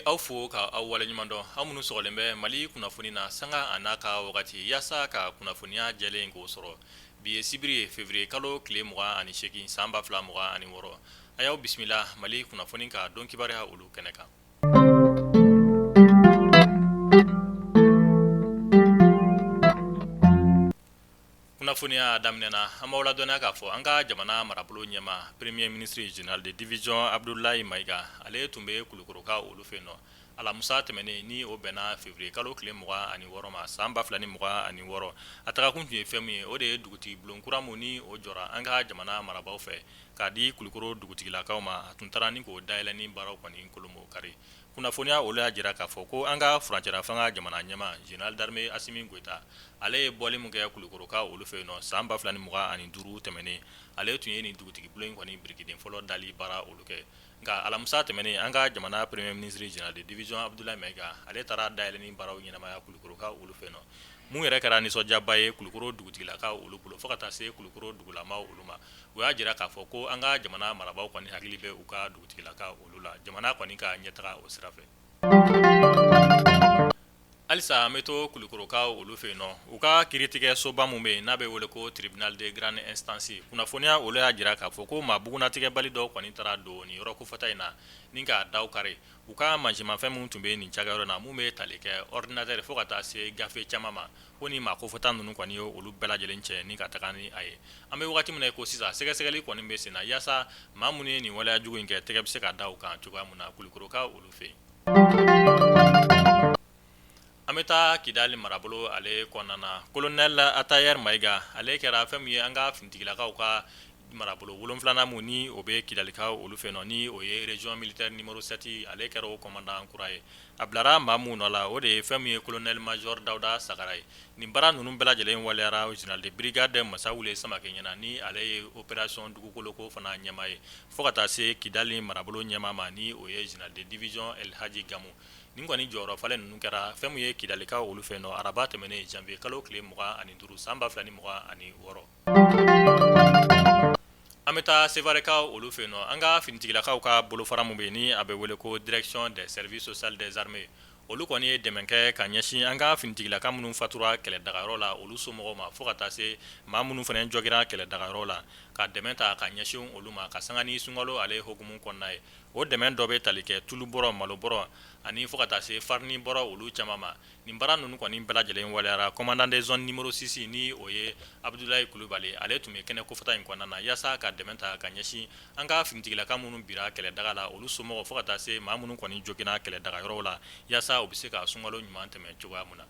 aw fo ka aw waleɲuman dɔn aw minnu sɔgɔlen bɛ mali kunnafoni na sanga a n'a ka wagati yaasa ka kunnafoniya jɛlen k'o sɔrɔ bi ye sibiri ye février kalo tile 28 san 2026 a y'aw bisimila mali kunnafoni ka don kibaruya olu kɛnɛ kan. kunnafoniya daminɛna an b'aw ladɔnniya k'a fɔ an ka jamana marabolo ɲɛma premier ministre général de division abdulayi mayiga ale tun bɛ kulukoroka olu fɛ yen nɔ alamusa tɛmɛnen ni o bɛnna février kalo tile 26 ma san 2026 a tagakun tun ye fɛn min ye o de ye dugutigi bulon kura mun ni o jɔra an ka jamana marabaw fɛ k'a di kulukoro dugutigilakaw ma a tun taara ni k'o dayɛlɛnni baaraw kɔni kolonbo kari kunnafoniya olu y'a jira k'a fɔ ko an ka furancɛla fanga jamana ɲɛma général d'armée Asimi Goita ale ye bɔli mun kɛ kulukoroka olu fɛ yen nɔ san 2025 tɛmɛnen ale tun ye nin dugutigi bulon in kɔni birikiden fɔlɔ dali baara olu kɛ nka alamisa tɛmɛnen an ka jamana premier ministre général de division Abdulayi Mayiga ale taara dayɛlɛnni baaraw ɲɛnamaya kulukoroka olu fɛ yen nɔ mun yɛrɛ kɛra nisɔndiyaba ye kulukoro dugutigilakaw olu bolo fo ka taa se kulukoro dugulamaw olu ma o y'a jira k'a fɔ ko an ka jamana marabaw kɔni hakili bɛ u ka dugutigilakaw olu la jamana kɔni ka ɲɛtaga o sira fɛ. halisa an bɛ to kulukorokaw olu fɛ yen nɔ u ka kiiritigɛ soba mun bɛ yen n'a bɛ wele ko tribunal de grande instance kunnafoniya olu y'a jira k'a fɔ ko maa bugunatigɛbali dɔw kɔni taara don nin yɔrɔ kofɔta in na ni k'a daw kari u ka mansimafɛn mun tun bɛ nin cakɛyɔrɔ na mun bɛ tali kɛ ordinateur fo ka taa se gafe caman ma ko ni maa kofɔta ninnu kɔni ye olu bɛɛ lajɛlen cɛ ni ka taga ni a ye an bɛ wagati min na ko sisan sɛgɛsɛgɛli kɔni bɛ sen na yaasa maa minnu ye nin waleya jugu in kɛ tɛgɛ bɛ se ka da u kan cogoya mun na kulukoroka olu fɛ yen. an bɛ taa kidali marabolo ale kɔnɔna na colonel Atayer Mayiga ale kɛra fɛn min ye an ka finitigilakaw ka marabolo 7nan mun ni o bɛ kidalikaw olu fɛ yen nɔ ni o ye région militaire numéro 7 ale kɛra o commandant kura ye a bilara maa mun nɔ la o de ye fɛn min ye colonel major Dawuda Sagara ye nin baara ninnu bɛɛ lajɛlen waliyara général de brigade Masawule Samakɛ ɲɛna ni ale ye opération dugukoloko fana ɲɛma ye fo ka taa se kidali marabolo ɲɛma ma ni o ye général de division El Hadji Gamu nin kɔni jɔyɔrɔ falen ninnu kɛra fɛn min ye kidalikaw olu fɛ yen nɔ araba tɛmɛnen janvier kalo tile 25 san 2026 an bɛ taa sevarekaw olu fɛ yen nɔ an ka finitigilakaw ka bolofara mun bɛ yen ni a bɛ wele ko direction des services sociaux des armées olu kɔni ye dɛmɛ kɛ ka ɲɛsin an ka finitigilaka minnu fatura kɛlɛdagayɔrɔ la olu somɔgɔw ma fo ka taa se maa minnu fana jɔgira kɛlɛdagayɔrɔ la ka dɛmɛ ta ka ɲɛsin olu ma ka sanga ni sunkalo ale hokumu kɔnɔna ye o dɛmɛ dɔ bɛ tali kɛ tulu bɔrɔ malo bɔrɔ ani fo ka taa se farini bɔrɔ olu caman ma nin baara ninnu kɔni bɛɛ lajɛlen waliyara commandant des zones numéro 6 ni o ye Abdulayi Kulubali ale tun bɛ kɛnɛ kofɔta in kɔnɔna na yaasa ka dɛmɛ ta ka ɲɛsin an ka finitigilaka minnu bira kɛlɛdaga la olu somɔgɔw fo ka taa se maa minnu kɔni jogina kɛlɛdagayɔrɔ la yaasa u bɛ se ka sunkalo ɲuman tɛmɛ cogoya mun na.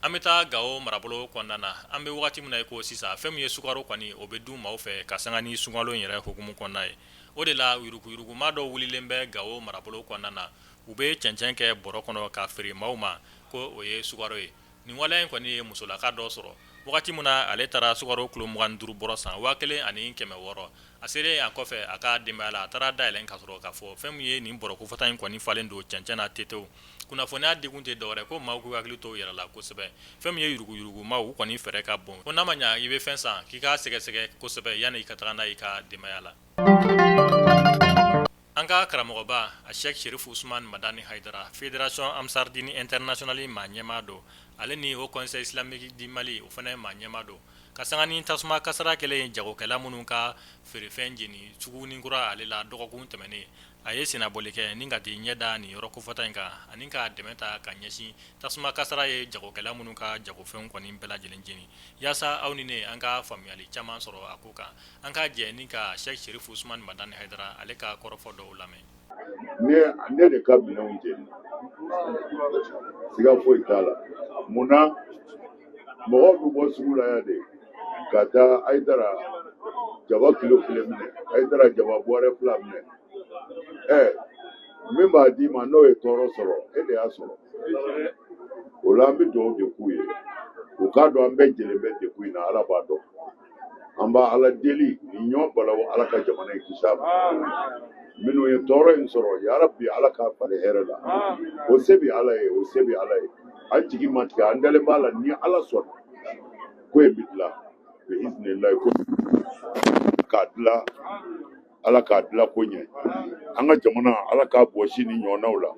an bɛ taa Gawo marabolo kɔnɔna na an bɛ wagati min na ko sisan fɛn min ye sukaro kɔni o bɛ du maaw fɛ ka sanga ni sunkalo in yɛrɛ hukumu kɔnɔna ye o de la yuruguyurugumaa dɔw wulilen bɛ Gawo marabolo kɔnɔna na u bɛ cɛncɛn kɛ bɔrɔ kɔnɔ ka feere maaw ma ko o ye sukaro ye nin waleya in kɔni ye musolaka dɔ sɔrɔ wagati min na ale taara sukaro kilo 25 bɔrɔ san 1600 a selen a kɔfɛ a ka denbaya la a taara dayɛlɛn ka sɔrɔ k'a fɔ fɛn min ye nin bɔrɔ kofɔta in kɔni falen don cɛncɛn na tetew kunnafoniya degun tɛ dɔwɛrɛ ko maaw k'u hakili to u yɛrɛ la kosɛbɛ fɛn min ye yuruguyurugumaw u kɔni fɛrɛ ka bon ko n'a ma ɲa i bɛ fɛn san k'i k'a sɛgɛsɛgɛ kosɛbɛ yanni i ka taga n'a i ka denbaya la. an ka karamɔgɔba a Sheikh Sherif Usman Madani Haidara fédération Ansar Dine internationale maa ɲɛmaa don ale ni o conseil islamique du Mali o fana maa ɲɛmaa don ka sanga ni tasuma kasara kɛlen jagokɛla minnu ka feerefɛn jeni sugunin kura ale la dɔgɔkun tɛmɛnen a ye sennabɔli kɛ ni ka t'i ɲɛ da nin yɔrɔ kofɔta in kan ani ka dɛmɛ ta ka ɲɛsin tasuma kasara ye jagokɛla minnu ka jagofɛnw kɔni bɛɛ lajɛlen jeni yaasa aw ni ne an ka faamuyali caman sɔrɔ a ko kan an ka jɛ ni ka Sheikh Sherif Usman Madani Haidara ale ka kɔrɔfɔ dɔw lamɛn. ne de ka minɛnw jeni siga foyi t'a la munna mɔgɔw bɛ bɔ sugu la yan de ka taa Haidara jaba kilo 1 minɛ Haidara jaba bɔrɛ 2 minɛ min b'a d'i ma n'o ye tɔɔrɔ sɔrɔ e de y'a sɔrɔ o la an bɛ dugawu de k'u ye u k'a dɔn an bɛɛ jɛlen bɛ degun in na Ala b'a dɔn an b'a Ala deli ni ɲɔ balawu Ala ka jamana in kisi a ma minnu ye tɔɔrɔ in sɔrɔ yarabi Ala k'a fali hɛrɛ la o se bɛ Ala ye o se bɛ Ala ye an jigi ma tigɛ an dalen b'a la ni Ala sɔnna ko in bɛ dilan bi iznilahi ko k'a dilan ala k'a dilan ko ɲɛ an ka jamana ala k'a bɔsi ni ɲɔgɔnnaw la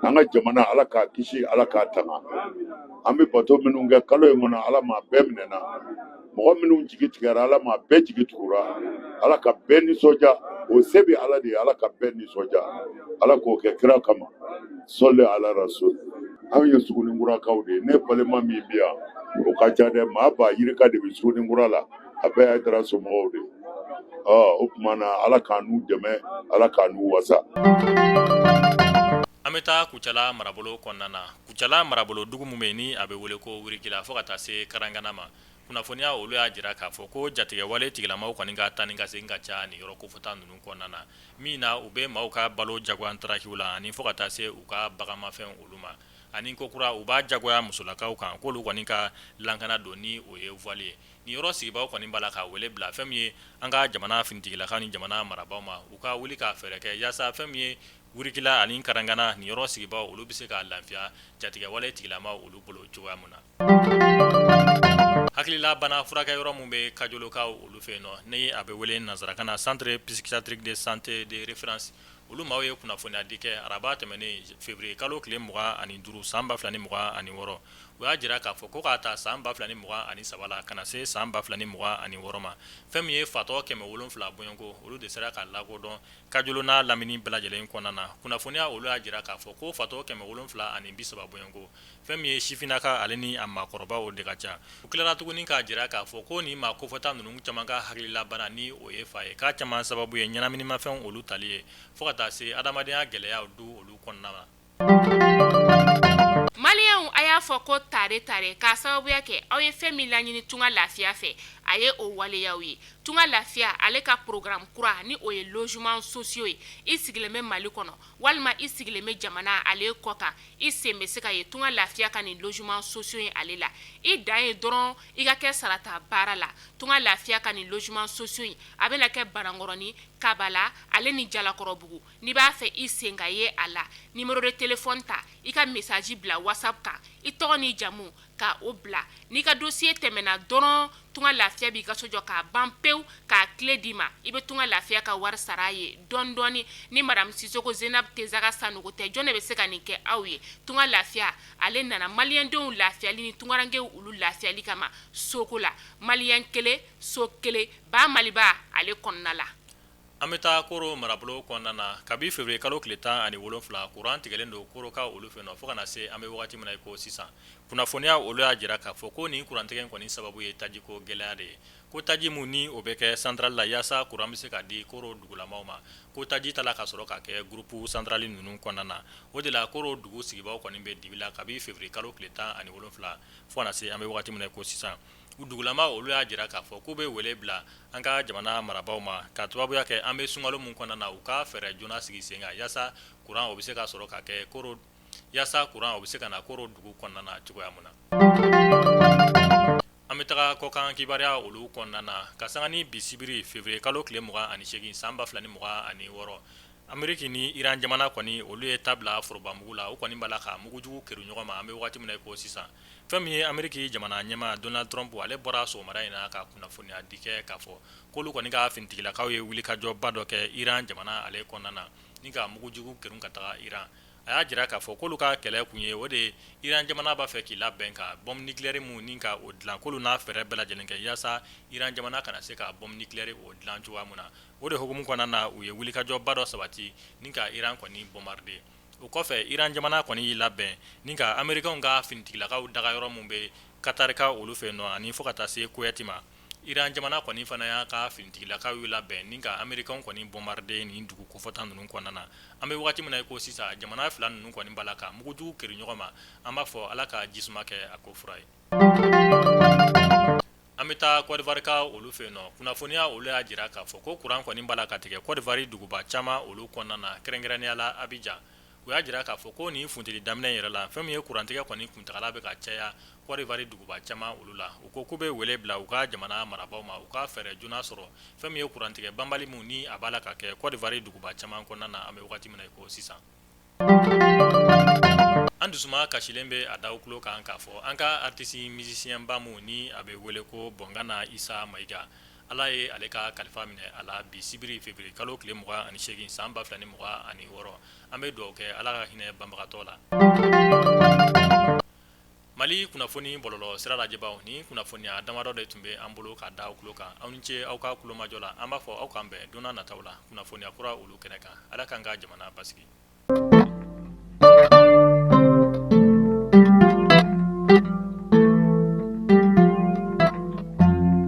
an ka jamana ala k'a kisi ala k'a tanga an bɛ bato minnu kɛ kalo in kɔnɔ ala ma bɛɛ minɛna mɔgɔ minnu jigi tigɛra ala ma bɛɛ jigi tugura ala ka bɛɛ nisɔndiya o se bɛ ala de ye ala ka bɛɛ nisɔndiya ala k'o kɛ kira kama sɔli ala rasul an ye suguninkurakaw de ye ne balima min bɛ yan o ka ca dɛ maa ba yirika de bɛ suguninkura la a bɛɛ y'a dara somɔgɔw de ye o tuma na ala k'an n'u dɛmɛ ala k'an n'u wasa. An bɛ taa Kucala marabolo kɔnɔna na. Kucala marabolo dugu mun bɛ yen ni a bɛ wele ko Wirikila fo ka taa se Karangana ma. Kunnafoniya olu y'a jira k'a fɔ ko jatigɛwale tigilamaw kɔni ka taa ni ka segin ka ca nin yɔrɔ kofɔta ninnu kɔnɔna na. Min na u bɛ maaw ka balo jagoya ntarakiw la ani fo ka taa se u ka baganmafɛn olu ma. Ani ko kura u b'a jagoya musolakaw kan k'olu kɔni ka lankana don ni o ye voile ye. Nin yɔrɔ sigibaw kɔni b'a la ka wele bila fɛn min ye an ka jamana finitigilakaw ni jamana marabaaw ma u ka wuli ka fɛɛrɛ kɛ yaasa fɛn min ye Wirikila ani Karangana nin yɔrɔ sigibaw olu bɛ se ka lafiya jatigɛwale tigilama olu bolo cogoya mun na. Hakilila bana furakɛ yɔrɔ mun bɛ Kajolokaw olu fɛ yen nɔ ni a bɛ wele nanzarakan na Centre Psychiatrique de Santé de Référence olu maaw ye kunnafoniya di kɛ araba tɛmɛnen février kalo tile 25 san 2026 u y'a jira k'a fɔ ko k'a ta san 2023 la ka na se san 2026 ma fɛn min ye fatɔ 700 bɔɲɔnko olu de sera ka lakodɔn Kajolo n'a lamini bɛɛ lajɛlen kɔnɔna na kunnafoniya olu y'a jira k'a fɔ ko fatɔ 730 bɔɲɔnko fɛn min ye sifinaka ale ni a maakɔrɔbaw de ka ca u tilara tuguni k'a jira k'a fɔ ko nin maa kofɔta ninnu caman ka hakililabana ni o ye fa ye k'a caman sababu ye ɲɛnaminimafɛn olu tali ye fo ka taa se adamadenya gɛlɛyaw du olu kɔnɔna na. Maliyɛnw a y'a fɔ ko tare k'a sababuya kɛ aw ye fɛn min laɲini tunga lafiya fɛ a ye o waleyaw ye tunga lafiya ale ka programme kura ni o ye logement sociaux ye i sigilen bɛ Mali kɔnɔ walima i sigilen bɛ jamana ale kɔ kan i sen bɛ se ka ye tunga lafiya ka nin logement sociaux ye ale la i dan ye dɔrɔn i ka kɛ sarata baara la tunga lafiya ka nin logement sociaux ye a bɛna kɛ Banankɔrɔni Kabala ale ni Jalakɔrɔbugu n'i b'a fɛ i sen ka ye a la numéro de téléphone ta i ka message bila WhatsApp kan i tɔgɔ ni jamu ka o bila n'i ka dossier tɛmɛna dɔrɔn tunga lafiya b'i ka so jɔ k'a ban pewu k'a clé d'i ma i bɛ tunga lafiya ka wari sara a ye dɔɔni dɔɔni ni madame Sisoko Zenab Tezaga Sanogo tɛ jɔn de bɛ se ka nin kɛ aw ye tunga lafiya ale nana maliyɛndenw lafiyali ni tungarankew olu lafiyali kama soko la maliyɛn kelen so kelen ba Maliba ale kɔnɔna la. An bɛ taa Koro marabolo kɔnɔna na kabi février kalo tile 17 courant tigɛlen don Koroka olu fɛ yen nɔ fo ka na se an bɛ wagati min na i ko sisan kunnafoniya olu y'a jira k'a fɔ ko nin courant tigɛ in kɔni sababu ye tajiko gɛlɛya de ye ko taji mun ni o bɛ kɛ centrale la yaasa courant bɛ se ka di Koro dugulamaw ma ko taji tala ka sɔrɔ ka kɛ groupe centrale ninnu kɔnɔna na o de la Koro dugu sigibaw kɔni bɛ dibi la kabi février kalo tile 17 fo ka na se an bɛ wagati min na i ko sisan u dugulama olu y'a jira k'a fɔ k'u bɛ wele bila an ka jamana marabaaw ma ka sababuya kɛ an bɛ sunkalo mun kɔnɔna na u ka fɛɛrɛ joona sigi sen kan yaasa courant o bɛ se ka sɔrɔ ka kɛ Koro yaasa courant o bɛ se ka na Koro dugu kɔnɔna na cogoya mun na. An bɛ taga kɔkan kibaruya olu kɔnɔna na ka sanga ni bi sibiri février kalo tile 28 san 2026 Ameriki ni Iran jamana kɔni olu ye tabla forobamugu la o kɔni b'a la ka mugujugu kɛru ɲɔgɔn ma an bɛ wagati min na i ko sisan fɛn min ye Ameriki jamana ɲɛmaa Donald Trump ale bɔra sɔgɔmada in na ka kunnafoniya di kɛ k'a fɔ k'olu kɔni ka finitigilakaw ye wulikajɔba dɔ kɛ Iran jamana ale kɔnɔna na ni ka mugujugu kɛru ka taga Iran a y'a jira k'a fɔ k'olu ka kɛlɛ kun ye o de Iran jamana b'a fɛ k'i labɛn ka bombe nucléaire mun ni ka o dilan k'olu n'a fɛɛrɛ bɛɛ lajɛlen kɛ yaasa Iran jamana kana se ka bombe nucléaire o dilan cogoya mun na o de hukumu kɔnɔna na u ye wulikajɔba dɔ sabati ni ka Iran kɔni bombarder o kɔfɛ Iran jamana kɔni y'i labɛn ni ka Amerikɛnw ka finitigilakaw daga yɔrɔ mun bɛ Katarika olu fɛ yen nɔ ani fo ka taa se Kuwait ma Iran jamana kɔni fana y'a ka finitigilakaw y'u labɛn ni ka Amerikɛnw kɔni bombarder nin dugu kofɔta ninnu kɔnɔna na an bɛ wagati min na i ko sisan jamana fila ninnu kɔni b'a la ka mugujugu kɛru ɲɔgɔn ma an b'a fɔ Ala ka jisuma kɛ a ko fura ye. An bɛ taa Côte d'Ivoire ka olu fɛ yen nɔ kunnafoniya olu y'a jira k'a fɔ ko courant kɔni b'a la ka tigɛ Côte d'Ivoire duguba caman olu kɔnɔna na kɛrɛnkɛrɛnnenya la Abidjan u y'a jira k'a fɔ ko nin funteni daminɛ yɛrɛ la fɛn min ye courant tigɛ kɔni kuntagala bɛ ka caya Côte d'Ivoire duguba caman olu la u ko k'u bɛ wele bila u ka jamana marabaaw ma u ka fɛɛrɛ joona sɔrɔ fɛn min ye courant tigɛ banbali mun ni a b'a la ka kɛ Côte d'Ivoire duguba caman kɔnɔna na an bɛ wagati min na i ko sisan. An dusuma kasilen bɛ a daw tulo kan k'a fɔ an ka artiste musicien ba mun ni a bɛ wele ko Bongana Isa Mayiga ala ye ale ka kalifa minɛ ala bi sibiri février kalo tile 28 san 2026 an bɛ dugawu kɛ ala ka hinɛ banbagatɔ la. Mali kunnafoni bɔlɔlɔ sira lajɛbaw ni kunnafoniya damadɔ de tun bɛ an bolo ka da aw tulo kan aw ni ce aw ka kulomajɔ la an b'a fɔ aw kan bɛn donna nataw la kunnafoniya kura olu kɛnɛ kan ala kan ka jamana basigi.